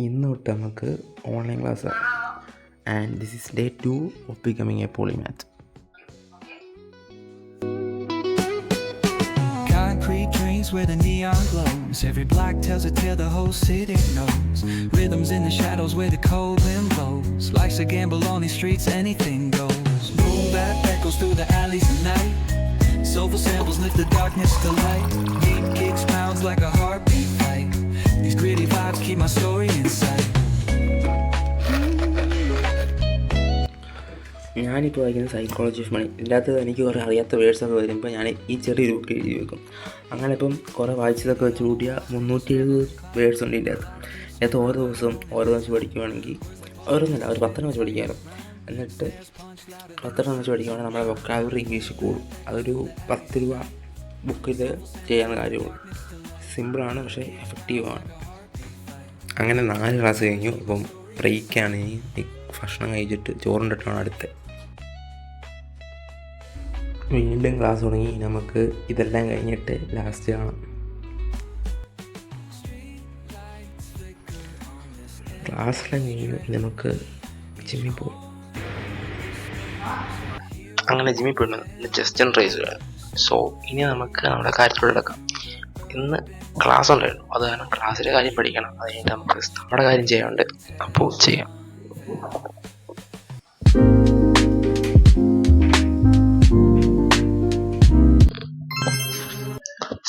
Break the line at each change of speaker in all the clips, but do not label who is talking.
ഇന്ന് തൊട്ട് നമുക്ക് ഓൺലൈൻ ക്ലാസ്സാണ്. And this is day 2 of becoming A പോളിമാത്ത്.
Concrete dreams where the neon glows. Every block tells a tale the whole city knows. Rhythms in the shadows where the cold wind blows. Life's a gamble on these streets, anything goes. Boom bap echoes through the alleys at night. Soulful samples lift the darkness to light. Deep kicks pounds like a heartbeat fight. These gritty vibes keep my story in sight.
ഞാനിപ്പോൾ വായിക്കുന്ന psychology of money. ഇതിനകത്ത് എനിക്ക് കുറേ അറിയാത്ത വേർഡ്സൊക്കെ വരുമ്പോൾ ഞാൻ ഈ ചെറിയൊരു ബുക്ക് എഴുതി വെക്കും. അങ്ങനെ ഇപ്പം കുറേ വായിച്ചതൊക്കെ വെച്ച് കൂട്ടിയാൽ 370 വേർഡ്സ് ഉണ്ട് ഇതിൻ്റെ അകത്ത്. ഇതിനകത്ത് ഓരോ ദിവസവും ഓരോ വെച്ച് പഠിക്കുവാണെങ്കിൽ ഓരോന്നല്ല ഒരു 10 വെച്ച് പഠിക്കാമല്ലോ. എന്നിട്ട് 10 വെച്ച് പഠിക്കുവാണെങ്കിൽ നമ്മുടെ വൊക്കാബുലറി ഇംഗ്ലീഷ് കൂടും. അതൊരു 10 രൂപ ബുക്കിൽ ചെയ്യാവുന്ന കാര്യമുള്ളൂ. സിമ്പിളാണ്, പക്ഷേ എഫക്റ്റീവാണ്. അങ്ങനെ 4 ക്ലാസ് കഴിഞ്ഞു. ഇപ്പം ബ്രേക്കാണ്. ഈ ഭക്ഷണം കഴിച്ചിട്ട് ചോറുണ്ടിട്ടാണ് അടുത്ത് വീണ്ടും ക്ലാസ് തുടങ്ങി. നമുക്ക് ഇതെല്ലാം കഴിഞ്ഞിട്ട് ലാസ്റ്റ് കാണാം. ക്ലാസ്സെല്ലാം കഴിഞ്ഞു. നമുക്ക് ജിമ്മിൽ പോകും. അങ്ങനെ ജിമ്മിൽ പോയിട്ട് ചെസ്റ്റ് ആൻഡ് ട്രൈസ് വേണം. സോ ഇനി നമുക്ക് നമ്മുടെ കാര്യത്തിലൂടെ എടുക്കാം. ഇന്ന് ക്ലാസ് ഉണ്ടായിരുന്നു, അത് കാരണം ക്ലാസ്സിലെ കാര്യം പഠിക്കണം. അത് കഴിഞ്ഞിട്ട് നമുക്ക് നമ്മുടെ കാര്യം ചെയ്യാനുണ്ട്. അപ്പോൾ ചെയ്യാം.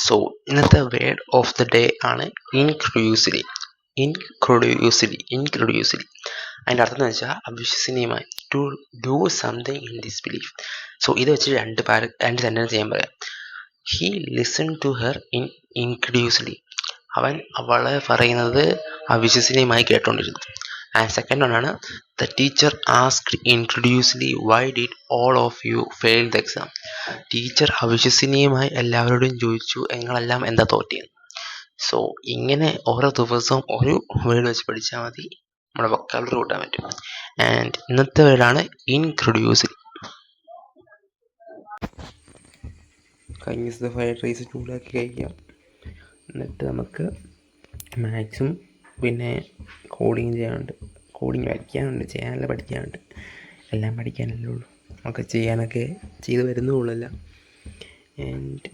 സോ ഇന്നത്തെ വേർഡ് ഓഫ് ദ ഡേ ആണ് ഇൻക്രൊഡ്യൂസ്ലി. അതിൻ്റെ അർത്ഥം എന്ന് വെച്ചാൽ അവിശ്വസനീയമായി. To do something in disbelief. So ഇത് വെച്ച് രണ്ട് സെൻറ്റൻസ് ചെയ്യാൻ പറയാം. He listen to her incredulously. അവൻ അവളെ പറയുന്നത് അവിശ്വസനീയമായി കേട്ടോണ്ടിരുന്നു. ആൻഡ് സെക്കൻഡ് വൺ ആണ് the teacher asked incredulously why did all of you fail the exam. Teacher അവിശ്വസനീയമായി എല്ലാവരോടും ചോദിച്ചു നിങ്ങളെല്ലാം എന്താ തോറ്റിയെന്ന്. സോ ഇങ്ങനെ ഓരോ ദിവസവും ഒരു വേർഡ് വെച്ച് പഠിച്ചാൽ മതി, നമ്മുടെ വൊക്കാബുലറി കൂട്ടാൻ പറ്റും. ആൻഡ് ഇന്നത്തെ വേർഡാണ് ഇൻക്രൊഡ്യൂസ്ലി. കഴിഞ്ഞ ദിവസത്തെ ഫ്രൈഡ് റൈസ് ചൂടാക്കി കഴിക്കാം. എന്നിട്ട് നമുക്ക് മാത്സും പിന്നെ കോഡിങ് ചെയ്യാനുണ്ട്. കോഡിങ് വരയ്ക്കാനുണ്ട്, ചെയ്യാനല്ല പഠിക്കാനുണ്ട്. എല്ലാം പഠിക്കാനല്ലേ ഉള്ളൂ. നമുക്ക് ചെയ്യാനൊക്കെ ചെയ്ത് വരുന്നുള്ളല്ല. ആൻഡ്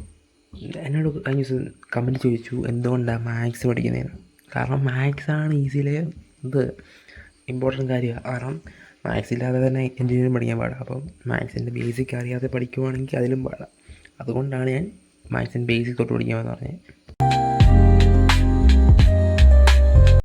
എന്നോട് കഴിഞ്ഞ ദിവസം കമൻറ്റ് ചോദിച്ചു എന്തുകൊണ്ടാണ് മാത്സ് പഠിക്കുന്നതെന്ന്. കാരണം മാത്സാണ് ഈസിയിലെ ഇത് ഇമ്പോർട്ടൻ്റ് കാര്യമാണ്. കാരണം മാത്സ് ഇല്ലാതെ തന്നെ എഞ്ചിനീയറിംഗ് പഠിക്കാൻ പാടാം. അപ്പം മാത്സിൻ്റെ ബേസിക് അറിയാതെ പഠിക്കുവാണെങ്കിൽ അതിലും പാടാം. അതുകൊണ്ടാണ് ഞാൻ മാത്സിൻ്റെ ബേസിക് തൊട്ട് പഠിക്കാമെന്ന് പറഞ്ഞത്.